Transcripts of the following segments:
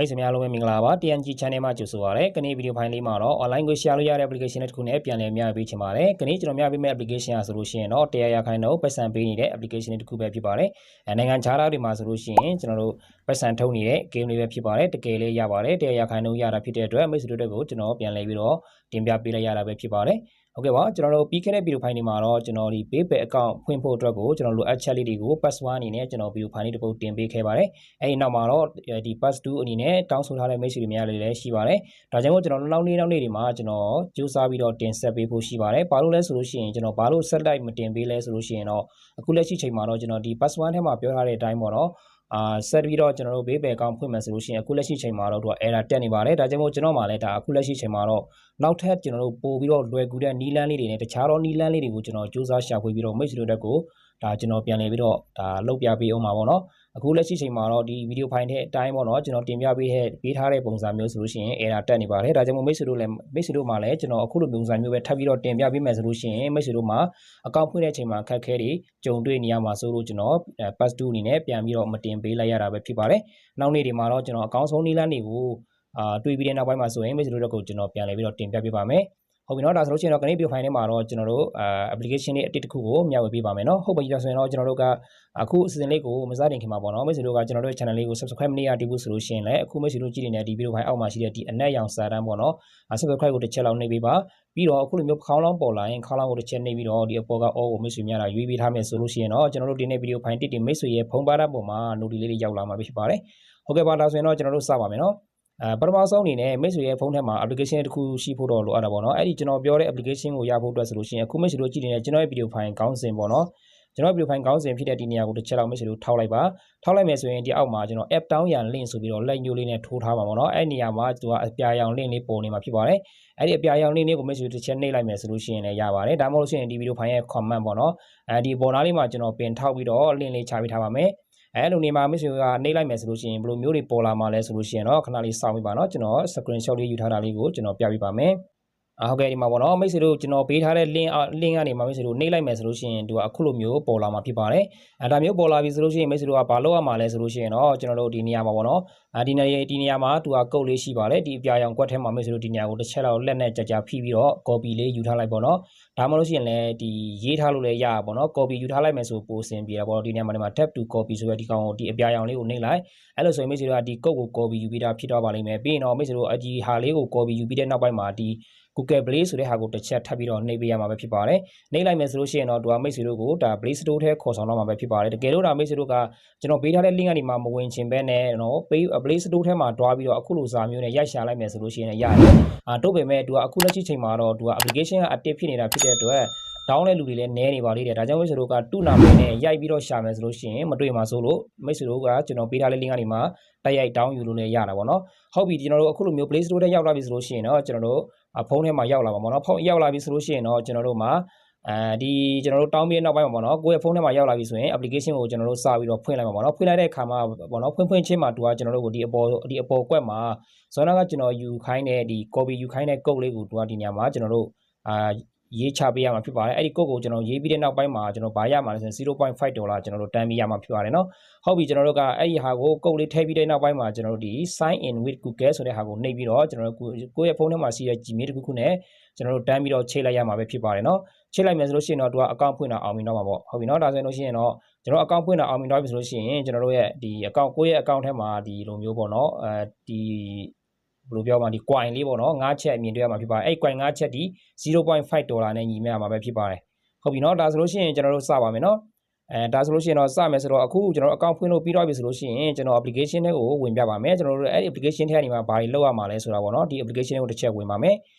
မိတ်ဆွေများလုံးပဲမင်္ဂလာပါ TNG channel မှာကြိုဆိုပါရစေ။ဒီနေ့ဗီဒီယိုဖိုင်လေးမှာတော့ online ကို share လို့ရတဲ့ application တစ်ခုနဲ့ပြန်လည်မျှဝေပေးချင်ပါတယ်။ဒီနေ့ကျွန်တော်မျှဝေပေးမယ့် application ဟာဆိုလို့ရှိရင်တော့100%ပတ်စံပေးနေတဲ့ application တစ်ခုပဲဖြစ်ပါတယ်။နိုင်ငံခြားသားတွေမှာဆိုလို့ရှိရင်ကျွန်တော်တို့ပတ်စံထုတ်နေတဲ့ game လေးပဲဖြစ်ပါတယ်။တကယ်လေးရပါတယ်100%ရတာဖြစ်တဲ့အတွက်မိတ်ဆွေတို့တွေကိုကျွန်တော်ပြန်လည်ပြီးတော့တင်ပြပေးလိုက်ရတာပဲဖြစ်ပါတယ်။ ဟုတ်ကဲ့ပါကျွန်တော်တို့ပြီးခဲ့တဲ့ဗီဒီယိုဖိုင်တွေမှာတော့ကျွန်တော်ဒီ PayPal account ဖွင့်ဖို့အတွက်ကိုကျွန်တော်လိုအပ်ချက်လေးတွေကို password အနေနဲ့ကျွန်တော်ဗီဒီယိုဖိုင်လေးတစ်ပုဒ်တင်ပေးခဲ့ပါတယ်။အဲဒီနောက်မှာတော့ဒီ pass 2အနေနဲ့တောင်းဆိုထားတဲ့မိတ်ဆွေတွေများလည်းရှိပါတယ်။ဒါကြောင့်မို့ကျွန်တော်နောက်နေ့တွေမှာကျွန်တော်ကြိုးစားပြီးတော့တင်ဆက်ပေးဖို့ရှိပါတယ်။ဘာလို့လဲဆိုလို့ရှိရင်ကျွန်တော်ဘာလို့ set light မတင်ပေးလဲဆိုလို့ရှိရင်တော့အခုလက်ရှိချိန်မှာတော့ကျွန်တော်ဒီ password ထဲမှာပြောထားတဲ့အတိုင်းပေါ့နော်ဆက်ပြီးတော့ကျွန်တော်တို့ PayPal account ဖွင့်မယ်ဆိုလို့ရှိရင်အခုလက်ရှိချိန်မှာတော့သူက error တက်နေပါတယ်ဒါကြောင့်မို့ကျွန်တော်မှလည်းဒါအခုလက်ရှိချိန်မှာတော့နောက်ထပ်ကျွန်တော်တို့ပို့ပြီးတော့လွယ်ကူတဲ့နီးလန်းလေးတွေနဲ့တခြားသောနီးလန်းလေးတွေကိုကျွန်တော်စူးစမ်းရှာဖွေပြီးတော့မိတ်ဆွေတို့တက်ကိုဒါကျွန်တော်ပြန်လည်ပြီးတော့ဒါလုပ်ပြပေးအောင်ပါပေါ့နော်အခုလက်ရှိချိန်မှာတော့ဒီဗီဒီယိုဖိုင်ထဲအတိုင်းပေါ့နော်ကျွန်တော်တင်ပြပေးထားတဲ့ပုံစံမျိုးဆိုလို့ရှိရင် error တက်နေပါတယ်ဒါကြောင့်မို့မိတ်ဆွေတို့မှာလည်းကျွန်တော်အခုလိုပုံစံမျိုးပဲထပ်ပြီးတော့တင်ပြပေးမယ်ဆိုလို့ရှိရင်မိတ်ဆွေတို့မှာအကောင့်ဖွင့်တဲ့အချိန်မှာခက်ခဲတွေကြုံတွေ့နေရမှာဆိုလို့ကျွန်တော် pass 2အနေနဲ့ပြန်ပြီးတော့မတင်ပေးလိုက်ရတာပဲဖြစ်ပါတယ်နောက်နေ့တွေမှာတော့ကျွန်တော်အကောင့်ဆုံးနီးလန်းတွေကိုတွေ့ပြီးတဲ့နောက်ပိုင်းမှာဆိုရင်မိတ်ဆွေတို့ကိုကျွန်တော်ပြန်လည်ပြီးတော့တင်ပြပေးပါမယ်ဟုတ်ပြီနော်ဒါဆိုလို့ရှိရင်တော့ဒီဗီဒီယိုဖိုင်ထဲမှာတော့ကျွန်တော်တို့application လေးအတစ်တစ်ခုကိုမျှဝေပေးပါမယ်နော်ဟုတ်ပြီဒါဆိုရင်တော့ကျွန်တော်တို့ကအခုအစီအစဉ်လေးကိုမစတင်ခင်မှာပေါ့နော်မိတ်ဆွေတို့ကကျွန်တော်တို့ channel လေးကို subscribe မနေရသေးဘူးဆိုလို့ရှိရင်လည်းအခုမိတ်ဆွေတို့ကြည့်နေတဲ့ဒီဗီဒီယိုဖိုင်အောက်မှာရှိတဲ့ဒီအနက်ရောင်စာတန်းပေါ့နော် subscribe ကိုတစ်ချက်လောက်နှိပ်ပေးပါပြီးတော့အခုလိုမျိုးခေါင်းလောင်းပေါ်လာရင်ခေါင်းလောင်းကိုတစ်ချက်နှိပ်ပြီးတော့ဒီအပေါ်က all ကိုမိတ်ဆွေများတာရွေးပေးထားမယ်ဆိုလို့ရှိရင်တော့ကျွန်တော်တို့ဒီနေ့ဗီဒီယိုဖိုင်တစ်မိတ်ဆွေရဲ့ဖုန်းပါးတဲ့ပုံမှာ note လေးတွေရောက်လာမှာဖြစ်ပါတယ်ဟုတ်ကဲ့ပါဒါဆိုရင်တော့ကျွန်တော်တို့စပါမယ်နော်ပထမဆုံးအနေနဲ့မိတ်ဆွေရဲ့ဖုန်းထဲမှာ application တစ်ခုရှိဖို့တော့လိုအပ်တာပေါ့နော်အဲ့ဒီကျွန်တော်ပြောတဲ့ application ကိုရဖို့အတွက်ဆိုလို့ရှိရင်အခုမိတ်ဆွေတို့ကြည့်နေတဲ့ကျွန်တော်ရဲ့ဗီဒီယိုဖိုင်ခေါင်းစဉ်ပေါ့နော်ကျွန်တော်ဗီဒီယိုဖိုင်ခေါင်းစဉ်ဖြစ်တဲ့ဒီနေရာကိုတစ်ချက်လောက်မိတ်ဆွေတို့ထောက်လိုက်ပါထောက်လိုက်မယ်ဆိုရင်ဒီအောက်မှာကျွန်တော် app တောင်းရန် link ဆိုပြီးတော့လက်ညှိုးလေးနဲ့ထိုးထားပါပေါ့နော်အဲ့နေရာမှာသူကအပြာရောင် link လေးပေါ်နေမှာဖြစ်ပါတယ်အဲ့ဒီအပြာရောင် link လေးကိုမိတ်ဆွေတို့တစ်ချက်နှိပ်လိုက်မယ်ဆိုလို့ရှိရင်လည်းရပါတယ်ဒါမှမဟုတ်လို့ရှိရင်ဒီဗီဒီယိုဖိုင်ရဲ့ comment ပေါ့နော်ဒီပေါ်နားလေးမှာကျွန်တော်ပင်ထောက်ပြီးတော့ link လေးချပေးထားပါမယ်အဲ့လိုနေမှာမိတ်ဆွေကနှိပ်လိုက်မယ်ဆိုလို့ရှိရင်ဘယ်လိုမျိုးတွေပေါ်လာမှာလဲဆိုလို့ရှိရင်တော့ခဏလေးစောင့်ပြပါနော်ကျွန်တော် screenshot လေးယူထားတာလေးကိုကျွန်တော်ပြပြပါမယ်ဟုတ်ကဲ့ဒီမှာပေါ့နော်မိတ်ဆွေတို့ကျွန်တော်ပေးထားတဲ့ link ကနေမှာမိတ်ဆွေတို့နှိပ်လိုက်မယ်ဆိုလို့ရှိရင်သူကအခုလိုမျိုးပေါ်လာမှာဖြစ်ပါတယ်ဒါမျိုးပေါ်လာပြီဆိုလို့ရှိရင်မိတ်ဆွေတို့ကဘာလုပ်ရမှာလဲဆိုလို့ရှိရင်တော့ကျွန်တော်တို့ဒီနေရာမှာပေါ့နော်ဒီနေရာမှာသူကကုတ်လေးရှိပါတယ်ဒီအပြာရောင်ကွက်ထဲမှာမိတ်ဆွေတို့ဒီနေရာကိုတစ်ချက်လောက်လက်နဲ့ကြာဖိပြီးတော့ copy လေးယူထားလိုက်ပေါ့နော်ဒါမှမဟုတ်လို့ရှိရင်လည်းဒီရေးထားလို့လည်းရပါပေါ့နော် copy ယူထားလိုက်မယ်ဆိုပို့ဆင်ပြတာပေါ့ဒီနေရာမှာ tab to copy ဆိုရဒီကောင်ကိုဒီအပြာရောင်လေးကိုနှိပ်လိုက်အဲ့လိုဆိုရင်မိတ်ဆွေတို့ကဒီကုတ်ကို copy ယူပြီးတာဖြစ်တော့ပါလိမ့်မယ်ပြီးရင်တော့မိတ်ဆွေတို့ဒီဟာလေးကို copy ယူပြီးတဲ့နောက်ပိုင်းမှာဒီ Google Play ဆိုတဲ့ဟာကိုတစ်ချက်ထပ်ပြီးတော့နှိပ်ပေးရမှာပဲဖြစ်ပါတယ်နှိပ်လိုက်မယ်ဆိုလို့ရှိရင်တော့သူကမိတ်ဆွေတို့ကိုဒါ Play Store ထဲခေါ်ဆောင်တော့မှာပဲဖြစ်ပါတယ်တကယ်လို့ဒါမိတ်ဆွေတို့ကကျွန်တော်ပေးထားတဲ့ link ကနေမှမဝင်ချင်ဘဲနဲ့နော် Play Store ထဲမှာတွားပြီးတော့အခုလိုစာမျိုးနဲ့ရိုက်ရှာလိုက်မယ်ဆိုလို့ရှိရင်ရတယ်တို့ပေမဲ့သူကအခုလက်ရှိချိန်မှာတော့သူက application က active ဖြစ်နေတာဖြစ်တဲ့အတွက်တောင်းတဲ့လူတွေလည်းနည်းနေပါသေးတယ်ဒါကြောင့်မိတ်ဆွေတို့ကတူနာမည်နဲ့ရိုက်ပြီးတော့ရှာမယ်ဆိုလို့ရှိရင်မတွေ့မှာဆိုလို့မိတ်ဆွေတို့ကကျွန်တော်ပေးထားတဲ့ link ကနေမှတိုက်ရိုက်တောင်းယူလို့လည်းရတာပေါ့နော်ဟုတ်ပြီကျွန်တော်တို့အခုလိုမျိုး Play Store ထဲရောက်လာပြီဆိုလို့ရှိရင်တော့ကျွန်တော်တို့ဖုန်းထဲမှာရောက်လာပါပေါ့နော်ဖုန်းရောက်လာပြီဆိုလို့ရှိရင်တော့ကျွန်တော်တို့မှာဒီကျွန်တော်တို့တောင်းပြီးနောက်ပိုင်းမှာပေါ့နော်ကိုယ့်ရဲ့ဖုန်းထဲမှာရောက်လာပြီဆိုရင် application ကိုကျွန်တော်တို့စပြီးတော့ဖွင့်လိုက်မှာပေါ့နော်ဖွင့်လိုက်တဲ့အခါမှာပေါ့နော်ဖွင့်ချင်းမှာသူကကျွန်တော်တို့ကိုဒီအပေါ်ကွက်မှာဇောနာကကျွန်တော်ယူခိုင်းတဲ့ဒီ copy ယူခိုင်းတဲ့ကုတ်လေးကိုသူကဒီညမှာကျွန်တော်တို့ရေးချပေးရမှာဖြစ်ပါတယ်အဲ့ဒီကုတ်ကိုကျွန်တော်ရေးပြီးတဲ့နောက်ပိုင်းမှာကျွန်တော်ဘာရမှာလဲဆိုရင် $0.5 ကျွန်တော်တို့တန်းပေးရမှာဖြစ်ပါတယ်နော်ဟုတ်ပြီကျွန်တော်တို့ကအဲ့ဒီဟာကိုကုတ်လေးထည့်ပြီးတဲ့နောက်ပိုင်းမှာကျွန်တော်တို့ဒီ sign in with Google ဆိုတဲ့ဟာကိုနှိပ်ပြီးတော့ကျွန်တော်တို့ကိုယ့်ရဲ့ဖုန်းထဲမှာရှိတဲ့ Gmail တစ်ခုနဲ့ကျွန်တော်တို့တန်းပြီးတော့ချိန်လိုက်ရမှာပဲဖြစ်ပါတယ်နော်ချိန်လိုက်မယ်ဆိုလို့ရှိရင်တော့သူကအကောင့်ဖွင့်တာအောင်မြင်တော့မှာပေါ့ဟုတ်ပြီနော်ဒါဆိုရင်လို့ရှိရင်တော့ကျွန်တော်အကောင့်ဖွင့်တာအောင်မြင်တော့ပြီဆိုလို့ရှိရင်ကျွန်တော်တို့ရဲ့ဒီအကောင့်ကိုယ့်ရဲ့အကောင့်ထဲမှာဒီလိုမျိုးပေါ့နော်ဒီဘယ်လိုပြောမှာဒီ coin လေးပေါ့နော်5ချက်အမြင်တွေ့ရမှာဖြစ်ပါတယ်အဲ့ coin 5ချက်ဒီ$0.5နဲ့ညီမျှမှာပဲဖြစ်ပါတယ်ဟုတ်ပြီနော်ဒါဆိုလို့ရှိရင်ကျွန်တော်တို့စပါမယ်နော်ဒါဆိုလို့ရှိရင်တော့စမယ်ဆိုတော့အခုကျွန်တော်အကောင့်ဖွင့်လို့ပြီးတော့ပြီဆိုလို့ရှိရင်ကျွန်တော် application တွေကိုဝင်ပြပါမယ်ကျွန်တော်တို့အဲ့ဒီ application ထဲကနေမှာဘာတွေလုပ်ရမှာလဲဆိုတာပေါ့နော်ဒီ application ကိုတစ်ချက်ဝင်ပါမယ်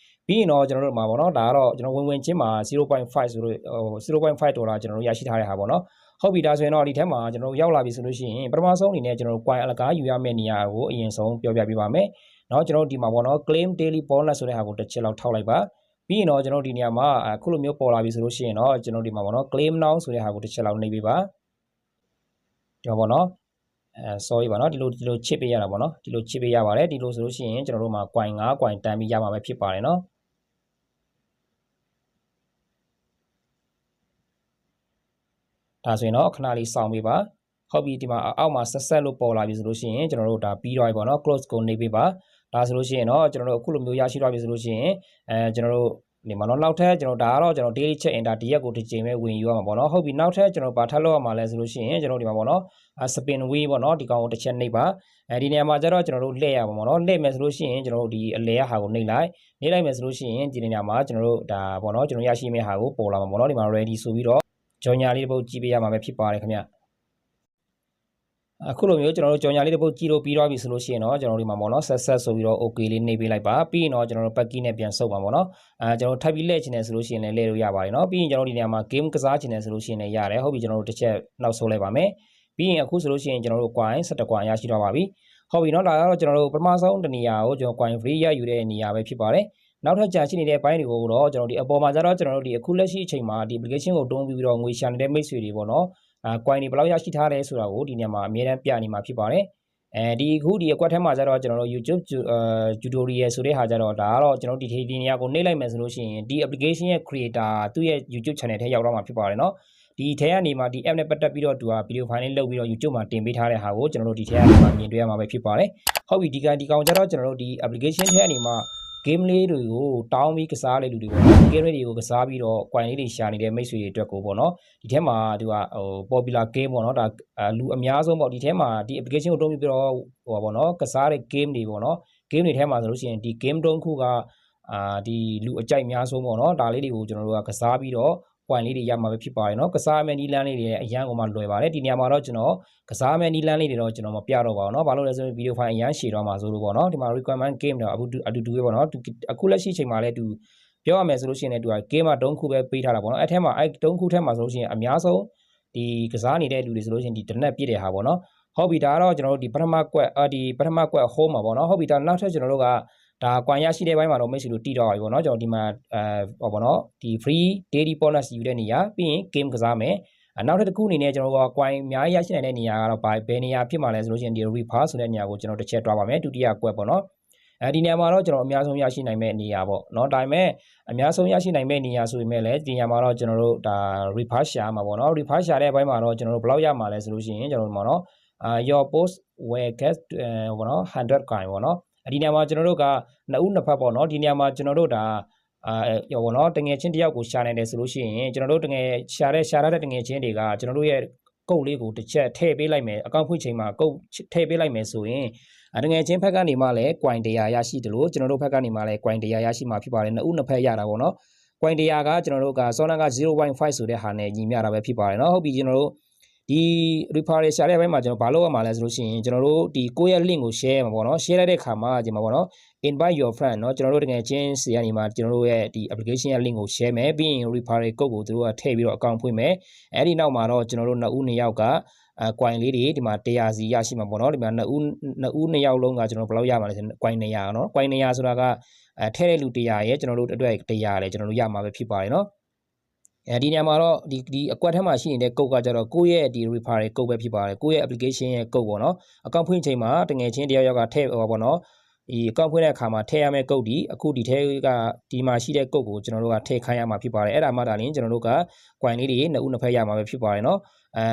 ပြီးရင်တော့ကျွန်တော်တို့မှာပေါ့နော်ဒါကတော့ကျွန်တော်ဝင်ချင်းမှာ$0.5ဆိုလို့$0.5ကျွန်တော်တို့ရရှိထားတဲ့ဟာပေါ့နော်ဟုတ်ပြီဒါဆိုရင်တော့ဒီထဲမှာကျွန်တော်ရောက်လာပြီဆိုလို့ရှိရင်ပထမဆုံးအနေနဲ့ကျွန်တော်တို့ coin အလကားယူရမယ့်နေရာကိုအရင်ဆုံးပြောပြပေးပါမယ်เนาะကျွန်တော်တို့ဒီမှာပေါ့နော် claim daily bonus ဆိုတဲ့ဟာကိုတစ်ချက်လောက်ထောက်လိုက်ပါပြီးရင်တော့ကျွန်တော်ဒီနေရာမှာအခုလိုမျိုးပေါ်လာပြီဆိုလို့ရှိရင်တော့ကျွန်တော်ဒီမှာပေါ့နော် claim now ဆိုတဲ့ဟာကိုတစ်ချက်လောက်နှိပ်ပေးပါဒီမှာပေါ့နော်sorry ပါနော်ဒီလိုချစ်ပေးရတာပေါ့နော်ဒီလိုချစ်ပေးရပါတယ်ဒီလိုဆိုလို့ရှိရင်ကျွန်တော်တို့မှာ coin 5 coin တန်းပြီးရမှာပဲဖြစ်ပါတယ်เนาะဒါဆိုရင်တော့ခဏလေးစောင့်ပေးပါ hobby ဒီမှာအောက်မှာဆက်ဆက်လို့ပေါ်လာပြီဆိုလို့ရှိရင်ကျွန်တော်တို့ဒါပြီးတော့ပြီပေါ့နော် close ကိုနေပေးပါဒါဆိုလို့ရှိရင်တော့ကျွန်တော်တို့အခုလိုမျိုးရရှိသွားပြီဆိုလို့ရှိရင်ကျွန်တော်တို့ဒီမှာနောက်ထပ်ကျွန်တော်ဒါကတော့ကျွန်တော် daily check in ဒါဒီရက်ကိုတစ်ချိန်ပဲဝင်ယူရမှာပေါ့နော်ဟုတ်ပြီနောက်ထပ်ကျွန်တော်ဘာထပ်လုပ်ရမှာလဲဆိုလို့ရှိရင်ကျွန်တော်ဒီမှာပေါ့နော် spin wheel ပေါ့နော်ဒီကောင်ကိုတစ်ချက်နှိပ်ပါဒီနေရာမှာကျတော့ကျွန်တော်တို့လှည့်ရပါပေါ့နော်လှည့်မယ်ဆိုလို့ရှိရင်ကျွန်တော်တို့ဒီအလဲရဟာကိုနှိပ်လိုက်မယ်ဆိုလို့ရှိရင်ဒီနေရာမှာကျွန်တော်တို့ဒါပေါ့နော်ကျွန်တော်ရရှိမယ့်ဟာကိုပေါ်လာမှာပေါ့နော်ဒီမှာ ready ဆိုပြီးတော့ကြော်ညာလေးတစ်ပုတ်ကြည့်ပေးရမှာပဲဖြစ်ပါတယ်ခင်ဗျအခုလိုမျိုးကျွန်တော်တို့ကြော်ညာလေးတစ်ပုတ်ကြည့်လို့ပြီးတော့ပြီဆိုလို့ရှိရင်တော့ကျွန်တော်တို့ဒီမှာပေါ့နော်ဆက်ဆိုပြီးတော့ okay လေးနှိပ်ပေးလိုက်ပါပြီးရင်တော့ကျွန်တော်တို့ pack key နဲ့ပြန်ဆုပ်ပါပေါ့နော်ကျွန်တော်ထပ်ပြီးလှည့်ချင်တယ်ဆိုလို့ရှိရင်လည်းလှည့်လို့ရပါတယ်နော်ပြီးရင်ကျွန်တော်ဒီနေရာမှာ game ကစားချင်တယ်ဆိုလို့ရှိရင်လည်းရတယ်ဟုတ်ပြီကျွန်တော်တို့တစ်ချက်နောက်ဆုပ်လိုက်ပါမယ်ပြီးရင်အခုဆိုလို့ရှိရင်ကျွန်တော်တို့ coin 17 coin ရရှိတော့ပါပြီဟုတ်ပြီနော်ဒါကတော့ကျွန်တော်တို့ပထမဆုံးတနေရာကိုကျွန်တော် coin free ရယူတဲ့နေရာပဲဖြစ်ပါတယ်နောက်ထပ်ကြာရှိနေတဲ့ဘိုင်းတွေကိုတော့ကျွန်တော်ဒီအပေါ်မှာကျတော့ကျွန်တော်တို့ဒီအခုလက်ရှိအချိန်မှာဒီ application ကိုတုံးပြီးတော့ငွေရှာနေတဲ့မိတ်ဆွေတွေပေါ့နော်coin တွေဘယ်လောက်ရရှိထားတယ်ဆိုတာကိုဒီနေရာမှာအမြဲတမ်းပြနေမှာဖြစ်ပါတယ်ဒီအခုဒီအကွက်ထဲမှာကျတော့ကျွန်တော်တို့ YouTube tutorial ဆိုတဲ့ဟာကျတော့ဒါကတော့ကျွန်တော်ဒီနေရာကိုနှိပ်လိုက်မယ်ဆိုလို့ရှိရင်ဒီ application ရဲ့ creator သူ့ရဲ့ YouTube channel ထဲရောက်တော့မှာဖြစ်ပါတယ်နော်ဒီထဲကနေမှဒီ app နဲ့ပတ်သက်ပြီးတော့သူက video file လေးလုပ်ပြီးတော့ YouTube မှာတင်ပေးထားတဲ့ဟာကိုကျွန်တော်တို့ဒီထဲကနေမှမြင်တွေ့ရမှာပဲဖြစ်ပါတယ်ဟုတ်ပြီဒီကောင်ကျတော့ကျွန်တော်တို့ဒီ application ထဲကနေမှ game လေးတွေကိုတောင်းပြီးကစားလေလူတွေပေါ့နော် game လေးတွေကိုကစားပြီးတော့ coin လေးတွေရှာနေတဲ့မိတ်ဆွေတွေအတွက်ကိုပေါ့နော်ဒီထဲမှာသူကpopular game ပေါ့နော်ဒါလူအများဆုံးပေါ့ဒီထဲမှာဒီ application ကိုတုံးပြီးတော့ဟိုပေါ့နော်ကစားတဲ့ game တွေပေါ့နော် game တွေထဲမှာဆိုလို့ရှိရင်ဒီ game တုံးခုကဒီလူအကြိုက်အများဆုံးပေါ့နော်ဒါလေးတွေကိုကျွန်တော်တို့ကကစားပြီးတော့point လေးတွေရမှာပဲဖြစ်ပါတယ်เนาะကစားမယ်နီလန်းလေးတွေအရန်ကိုမှလွယ်ပါတယ်ဒီနေရာမှာတော့ကျွန်တော်ကစားမယ်နီလန်းလေးတွေတော့ကျွန်တော်မပြတော့ပါဘူးเนาะဘာလို့လဲဆိုရင် video file အရန်ရှည်တော့မှာဆိုလို့ပေါ့เนาะဒီမှာ requirement game တော့အတူတူပဲပေါ့เนาะအခုလက်ရှိချိန်မှာလည်းသူပြောရမယ်ဆိုလို့ရှိရင်လည်းသူက game မှာ3ခုပဲပေးထားတာပေါ့เนาะအဲ့ထဲမှာအဲ့3ခုထဲမှာဆိုလို့ရှိရင်အများဆုံးဒီကစားနေတဲ့လူတွေဆိုလို့ရှိရင်ဒီတနက်ပြည့်တဲ့ဟာပေါ့เนาะဟုတ်ပြီဒါကတော့ကျွန်တော်တို့ဒီပထမကွက်ဒီပထမကွက် home မှာပေါ့เนาะဟုတ်ပြီဒါနောက်ထပ်ကျွန်တော်တို့ကဒါကွန်ရရှိတဲ့ဘိုင်းမှာတော့မိတ်ဆွေတို့တည်တော့ပါပြီပေါ့နော်ကျွန်တော်ဒီမှာဟောပေါ့နော်ဒီ free daily bonus ယူတဲ့နေရာပြီးရင် game ကစားမယ်နောက်ထပ်တစ်ခုအနေနဲ့ကျွန်တော်တို့က coin အများကြီးရရှိနိုင်တဲ့နေရာကတော့ဘယ်နေရာဖြစ်မှာလဲဆိုလို့ရှိရင်ဒီ refer ဆိုတဲ့နေရာကိုကျွန်တော်တစ်ချက်တွားပါမယ်ဒုတိယကွက်ပေါ့နော်ဒီနေရာမှာတော့ကျွန်တော်အများဆုံးရရှိနိုင်မဲ့နေရာပေါ့เนาะဒါပေမဲ့အများဆုံးရရှိနိုင်မဲ့နေရာဆိုပေမဲ့လည်းဒီနေရာမှာတော့ကျွန်တော်တို့ဒါ refer ရှာမှာပေါ့เนาะ refer ရှာတဲ့ဘိုင်းမှာတော့ကျွန်တော်တို့ဘယ်လောက်ရမှာလဲဆိုလို့ရှိရင်ကျွန်တော်တို့မှာเนาะyour post will get ပေါ့เนาะ100 coin ပေါ့เนาะဒီနေရာမှာကျွန်တော်တို့ကနှစ်ဦးနှစ်ဖက်ပေါ့နော်ဒီနေရာမှာကျွန်တော်တို့ဒါဟောပေါ့နော်တငယ်ချင်းတယောက်ကိုရှာနိုင်တယ်ဆိုလို့ရှိရင်ကျွန်တော်တို့တငယ်ရှာရတဲ့တငယ်ချင်းတွေကကျွန်တော်တို့ရဲ့ကုတ်လေးကိုတစ်ချက်ထည့်ပေးလိုက်မယ်အကောင့်ဖွင့်ချိန်မှာကုတ်ထည့်ပေးလိုက်မယ်ဆိုရင်တငယ်ချင်းဖက်ကနေမှလည်း coin 100ရရှိတယ်လို့ကျွန်တော်တို့ဖက်ကနေမှလည်း coin 100ရရှိမှာဖြစ်ပါတယ်နှစ်ဦးနှစ်ဖက်ရတာပေါ့နော် coin 100ကကျွန်တော်တို့က Sona က 0.5 ဆိုတဲ့ဟာနဲ့ညီမျှတာပဲဖြစ်ပါတယ်နော်ဟုတ်ပြီကျွန်တော်တို့ဒီ referral ရှာတဲ့ဘက်မှာကျွန်တော်ဘာလုပ်ရမှာလဲဆိုလို့ရှိရင်ကျွန်တော်တို့ဒီကိုယ့်ရဲ့ link ကို share မှာပေါ့နော် share လိုက်တဲ့အခါမှာဒီမှာပေါ့နော် invite your friend เนาะကျွန်တော်တို့တကယ်ချင်းစီကနေမှာကျွန်တော်တို့ရဲ့ဒီ application ရဲ့ link ကို share မယ်ပြီးရင် referral code ကိုသူတို့ကထည့်ပြီးတော့ account ဖွင့်မယ်အဲ့ဒီနောက်မှာတော့ကျွန်တော်တို့နှစ်ဦးနှစ်ယောက်ကcoin လေးတွေဒီမှာ100စီရရှိမှာပေါ့နော်ဒီမှာနှစ်ဦးနှစ်ယောက်လုံးကကျွန်တော်ဘယ်လောက်ရမှာလဲဆိုရင် coin 100เนาะ coin 100ဆိုတာကထည့်တဲ့လူ100ရဲ့ကျွန်တော်တို့အတွက်100လဲကျွန်တော်တို့ရမှာပဲဖြစ်ပါတယ်เนาะဒီနေရာမှာတော့ဒီအကွက်ထဲမှာရှိနေတဲ့ကုတ်ကကြတော့ကိုယ့်ရဲ့ဒီ referral ကုတ်ပဲဖြစ်ပါတယ်ကိုယ့်ရဲ့ application ရဲ့ကုတ်ပေါ့နော်အကောင့်ဖွင့်ချိန်မှာတငယ်ချင်းတယောက်ကထည့်ပေါ့နော်ဒီအကောင့်ဖွင့်တဲ့အခါမှာထည့်ရမယ့်ကုတ်ဒီအခုဒီထဲကဒီမှာရှိတဲ့ကုတ်ကိုကျွန်တော်တို့ကထည့်ခိုင်းရမှာဖြစ်ပါတယ်အဲ့ဒါမှဒါလင်းကျွန်တော်တို့က coin လေးတွေနှစ်ဦးနှစ်ဖက်ရမှာပဲဖြစ်ပါတယ်နော်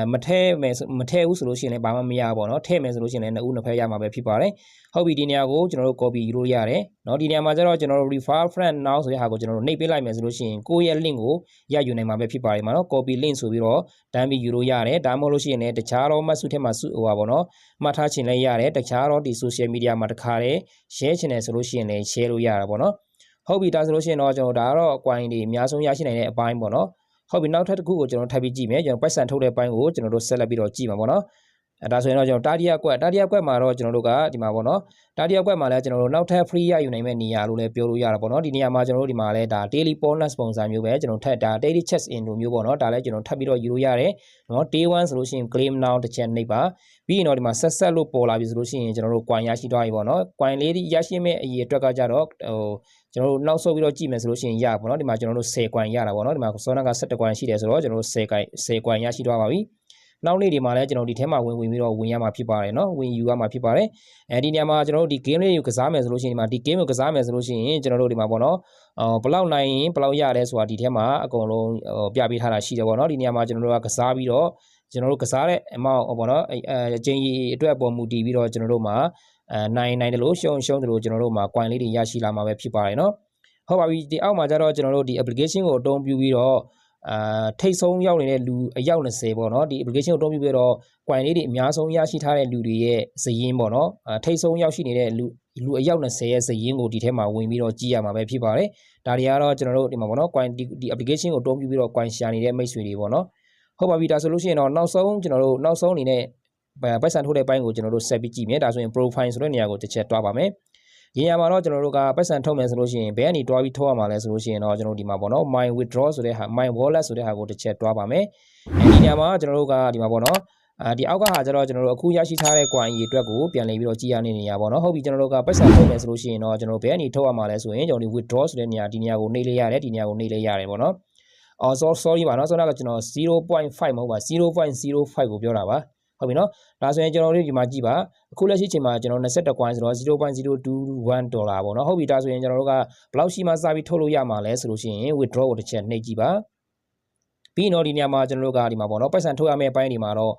မထည့်ဘူးဆိုလို့ရှိရင်လည်းဘာမှမရပါဘူးเนาะထည့်မယ်ဆိုလို့ရှိရင်လည်းနှစ်ဦးနှစ်ဖက်ရမှာပဲဖြစ်ပါတယ်ဟုတ်ပြီဒီနေရာကိုကျွန်တော်တို့ copy ယူလို့ရတယ်เนาะဒီနေရာမှာကျတော့ကျွန်တော်တို့ refer friend now ဆိုတဲ့ဟာကိုကျွန်တော်တို့နှိပ်ပေးလိုက်မယ်ဆိုလို့ရှိရင်ကိုယ့်ရဲ့ link ကိုရယူနိုင်မှာပဲဖြစ်ပါတယ်မှာเนาะ copy link ဆိုပြီးတော့တန်းပြီးယူလို့ရတယ်ဒါမှမဟုတ်လို့ရှိရင်လည်းတခြားတော့မှတ်စုထဲမှာစုဟိုပါပေါ့เนาะမှတ်ထားချင်လည်းရတယ်တခြားတော့ဒီ social media မှာတခါတည်း share ချင်တယ်ဆိုလို့ရှိရင်လည်း share လို့ရတာပေါ့เนาะဟုတ်ပြီဒါဆိုလို့ရှိရင်တော့ကျွန်တော်ဒါကတော့ coin တွေအများဆုံးရရှိနိုင်တဲ့အပိုင်းပေါ့เนาะဟုတ်ပြီနောက်ထပ်တစ်ခုကိုကျွန်တော်ထပ်ပြီးကြည့်မယ်ကျွန်တော်ပိုက်ဆံထုတ်တဲ့ပိုင်းကိုကျွန်တော်တို့ဆက်လက်ပြီးတော့ကြည့်မှာပေါ့နော်ဒါဆိုရင်တော့ကျွန်တော်တာတီယာကွက်မှာတော့ကျွန်တော်တို့ကဒီမှာပေါ့နော်တာတီယာကွက်မှာလည်းကျွန်တော်တို့နောက်ထပ် free ရယူနိုင်မဲ့နေရာလို့လည်းပြောလို့ရတာပေါ့နော်ဒီနေရာမှာကျွန်တော်တို့ဒီမှာလည်းဒါ daily bonus ပုံစံမျိုးပဲကျွန်တော်ထပ်ဒါ daily check in လိုမျိုးပေါ့နော်ဒါလည်းကျွန်တော်ထပ်ပြီးတော့ယူလို့ရတယ်နော် day 1ဆိုလို့ရှိရင် claim now တစ်ချက်နှိပ်ပါပြီးရင်တော့ဒီမှာဆက်လို့ပေါ်လာပြီဆိုလို့ရှိရင်ကျွန်တော်တို့ coin ရရှိသွားပြီပေါ့နော် coin လေးရရှိမဲ့အရေးအတွက်ကကြတော့ကျွန်တော်တို့နောက်ဆုတ်ပြီးတော့ကြည့်မယ်ဆိုလို့ရှိရင်ရပါပေါ့နော်ဒီမှာကျွန်တော်တို့10 coin ရတာပေါ့နော်ဒီမှာ Sona က17 coin ရှိတယ်ဆိုတော့ကျွန်တော်တို့10 coin ရရှိသွားပါပြီနောက်နေ့ဒီမှာလည်းကျွန်တော်ဒီထဲမှာဝင်ပြီးတော့ဝင်ရမှာဖြစ်ပါတယ်เนาะဝင်ယူရမှာဖြစ်ပါတယ်ဒီနေရာမှာကျွန်တော်တို့ဒီ game လေးကိုကစားမယ်ဆိုလို့ရှိရင်ဒီမှာဒီ game ကိုကစားမယ်ဆိုလို့ရှိရင်ကျွန်တော်တို့ဒီမှာပေါ့နော်ဘယ်လောက်နိုင်ရင်ဘယ်လောက်ရတယ်ဆိုတာဒီထဲမှာအကုန်လုံးပြပေးထားတာရှိတယ်ပေါ့နော်ဒီနေရာမှာကျွန်တော်တို့ကကစားပြီးတော့ ကျွန်တော်တို့ကစားတဲ့အမောက်ပေါ့နော်အချင်းကြီးအတွက်ပေါ်မူတည်ပြီးတော့ကျွန်တော်တို့မှာနိုင်တယ်လို့ရှုံတယ်လို့ကျွန်တော်တို့မှာ coin လေးတွေရရှိလာမှာပဲဖြစ်ပါတယ်เนาะဟုတ်ပါပြီဒီအောက်မှာကျတော့ကျွန်တော်တို့ဒီ application ကိုအသုံးပြုပြီးတော့ထိတ်ဆုံးရောက်နေတဲ့လူအယောက်20ပေါ့နော်ဒီ application ကိုအသုံးပြုပြီးတော့ coin လေးတွေအများဆုံးရရှိထားတဲ့လူတွေရဲ့ဇယင်းပေါ့နော်ထိတ်ဆုံးရောက်ရှိနေတဲ့လူအယောက်20ရဲ့ဇယင်းကိုဒီထဲမှာဝင်ပြီးတော့ကြည့်ရမှာပဲဖြစ်ပါတယ်ဒါတွေကတော့ကျွန်တော်တို့ဒီမှာပေါ့နော် coin ဒီ application ကိုအသုံးပြုပြီးတော့ coin ရှာနေတဲ့မိတ်ဆွေတွေပေါ့နော်ဟုတ်ပါပြီဒါဆိုလို့ရှိရင်တော့နောက်ဆုံးကျွန်တော်တို့နောက်ဆုံးအနေနဲ့ပိုက်ဆံထုတ်တဲ့ပိုင်းကိုကျွန်တော်တို့ဆက်ပြီးကြည့်မယ်ဒါဆိုရင် profile ဆိုတဲ့နေရာကိုတစ်ချက်တွားပါမယ်ဒီနေရာမှာတော့ကျွန်တော်တို့ကပိုက်ဆံထုတ်မယ်ဆိုလို့ရှိရင်ဘယ်ကနေတွားပြီးထုတ်ရမှာလဲဆိုလို့ရှိရင်တော့ကျွန်တော်ဒီမှာပေါ့နော် my withdraw ဆိုတဲ့ဟာ my wallet ဆိုတဲ့ဟာကိုတစ်ချက်တွားပါမယ်ဒီနေရာမှာကျွန်တော်တို့ကဒီမှာပေါ့နော်ဒီအောက်ကဟာကျတော့ကျွန်တော်တို့အခုရရှိထားတဲ့ coin အရေအတွက်ကိုပြန်လည်ပြီးတော့ကြည့်ရနေရပါတော့ဟုတ်ပြီကျွန်တော်တို့ကပိုက်ဆံထုတ်မယ်ဆိုလို့ရှိရင်တော့ကျွန်တော်ဘယ်ကနေထုတ်ရမှာလဲဆိုရင်ကျွန်တော်ဒီ withdraw ဆိုတဲ့နေရာဒီနေရာကိုနှိပ်လိုက်ရတယ်ဒီနေရာကိုနှိပ်လိုက်ရတယ်ပေါ့နော်sorry ပါနော်ဆိုတော့ကျွန်တော် 0.5 မဟုတ်ပါ 0.05 ကိုပြောတာပါဟုတ်ပြီနော်ဒါဆိုရင်ကျွန်တော်တို့ဒီမှာကြည့်ပါအခုလက်ရှိချိန်မှာကျွန်တော်21 coin ဆိုတော့ 0.021 ဒေါ်လာပေါ့နော်ဟုတ်ပြီဒါဆိုရင်ကျွန်တော်တို့ကဘယ်လောက်ရှိမှစပြီးထုတ်လို့ရမှာလဲဆိုလို့ရှိရင် withdraw ကိုတစ်ချက်နှိပ်ကြည့်ပါပြီးတော့ဒီနေရာမှာကျွန်တော်တို့ကဒီမှာပေါ့နော်ပိုက်ဆံထုတ်ရမယ့်အပိုင်းဒီမှာတော့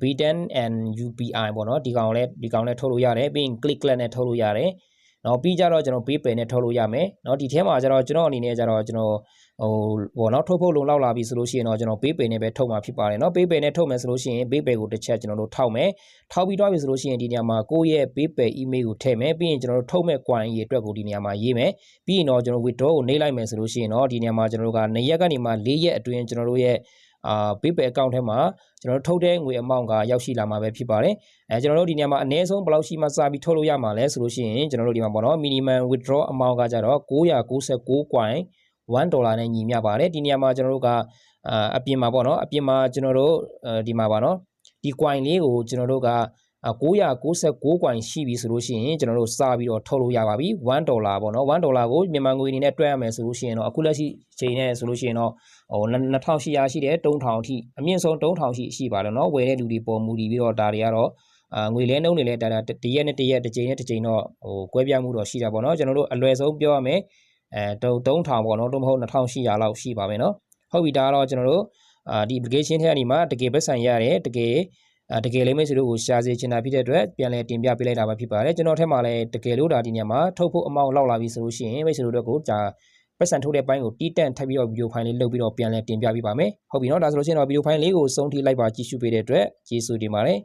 B10 and UPI ပေါ့နော်ဒီကောင်လည်းထုတ်လို့ရတယ်ပြီးရင် click နဲ့ထုတ်လို့ရတယ်နော်ပြီးကြတော့ကျွန်တော် PayPal နဲ့ထုတ်လို့ရမယ်နော်ဒီထဲမှာကျတော့ကျွန်တော်အနေနဲ့ကျတော့ကျွန်တော်ပေါ့နော်ထုတ်ဖို့လုံလောက်လာပြီဆိုလို့ရှိရင်တော့ကျွန်တော် PayPal နဲ့ပဲထုတ်မှာဖြစ်ပါတယ်နော် PayPal နဲ့ထုတ်မယ်ဆိုလို့ရှိရင် PayPal ကိုတစ်ချက်ကျွန်တော်တို့ထောက်မယ်ထောက်ပြီးတော့ပြီဆိုလို့ရှိရင်ဒီနေရာမှာကိုယ့်ရဲ့ PayPal email ကိုထည့်မယ်ပြီးရင်ကျွန်တော်တို့ထုတ်မဲ့ coin အရေအတွက်ကိုဒီနေရာမှာရေးမယ်ပြီးရင်တော့ကျွန်တော် withdraw ကိုနှိပ်လိုက်မယ်ဆိုလို့ရှိရင်တော့ဒီနေရာမှာကျွန်တော်တို့က2ရက်ကနေမှ4ရက်အတွင်းကျွန်တော်တို့ရဲ့PayPal account ထဲမှာကျွန်တော်တို့ထုတ်တဲ့ငွေ amount ကရောက်ရှိလာမှာပဲဖြစ်ပါတယ်ကျွန်တော်တို့ဒီနေရာမှာအနည်းဆုံးဘယ်လောက်ရှိမှစပြီးထုတ်လို့ရမှာလဲဆိုလို့ရှိရင်ကျွန်တော်တို့ဒီမှာပေါ့နော် minimum withdraw amount ကကြတော့996 coin $1နဲ့ညီမျှပါတယ်ဒီနေရာမှာကျွန်တော်တို့ကအပြင်မှာပေါ့နော်အပြင်မှာကျွန်တော်တို့ဒီမှာပါနော်ဒီ coin လေးကိုကျွန်တော်တို့က996 coin ရှိပြီဆိုလို့ရှိရင်ကျွန်တော်တို့စပြီးတော့ထုတ်လို့ရပါပြီ$1ပေါ့နော်$1ကိုမြန်မာငွေအနေနဲ့တွက်ရမယ်ဆိုလို့ရှိရင်တော့အခုလက်ရှိချိန်နဲ့ဆိုလို့ရှိရင်တော့2800ရှိတယ်3000အထိအမြင့်ဆုံး3000ရှိပါတယ်နော်ဝယ်တဲ့လူတွေပေါ်မူတည်ပြီးတော့ဒါတွေကတော့ငွေလဲနှုန်းတွေလဲဒါတရက်နဲ့တရက်တစ်ချိန်နဲ့တစ်ချိန်တော့ကွဲပြားမှုတော့ရှိတာပေါ့နော်ကျွန်တော်တို့အလွယ်ဆုံးပြောရမယ်3000ပေါ့နော်တော့မဟုတ်2800လောက်ရှိပါမယ်နော်ဟုတ်ပြီဒါကတော့ကျွန်တော်တို့ဒီ application ထဲကနေမှတကယ်ပဲဆိုင်ရတယ်တကယ်လေးမိတ်ဆွေတို့ကိုရှာစေချင်တာဖြစ်တဲ့အတွက်ပြန်လည်တင်ပြပေးလိုက်တာပဲဖြစ်ပါတယ်ကျွန်တော်ထက်မှလည်းတကယ်လို့ဒါဒီညမှာထုတ်ဖို့အမောက်လောက်လာပြီဆိုလို့ရှိရင်မိတ်ဆွေတို့ကိုဒါပတ်စံထုတ်တဲ့ပိုင်းကိုတီးတန့်ထပ်ပြီးတော့ဗီဒီယိုဖိုင်လေးလုပ်ပြီးတော့ပြန်လည်တင်ပြပေးပါမယ်ဟုတ်ပြီနော်ဒါဆိုလို့ရှိရင်တော့ဗီဒီယိုဖိုင်လေးကိုစုံထိလိုက်ပါကြည့်ရှုပေးတဲ့အတွက်ကျေးဇူးတင်ပါတယ်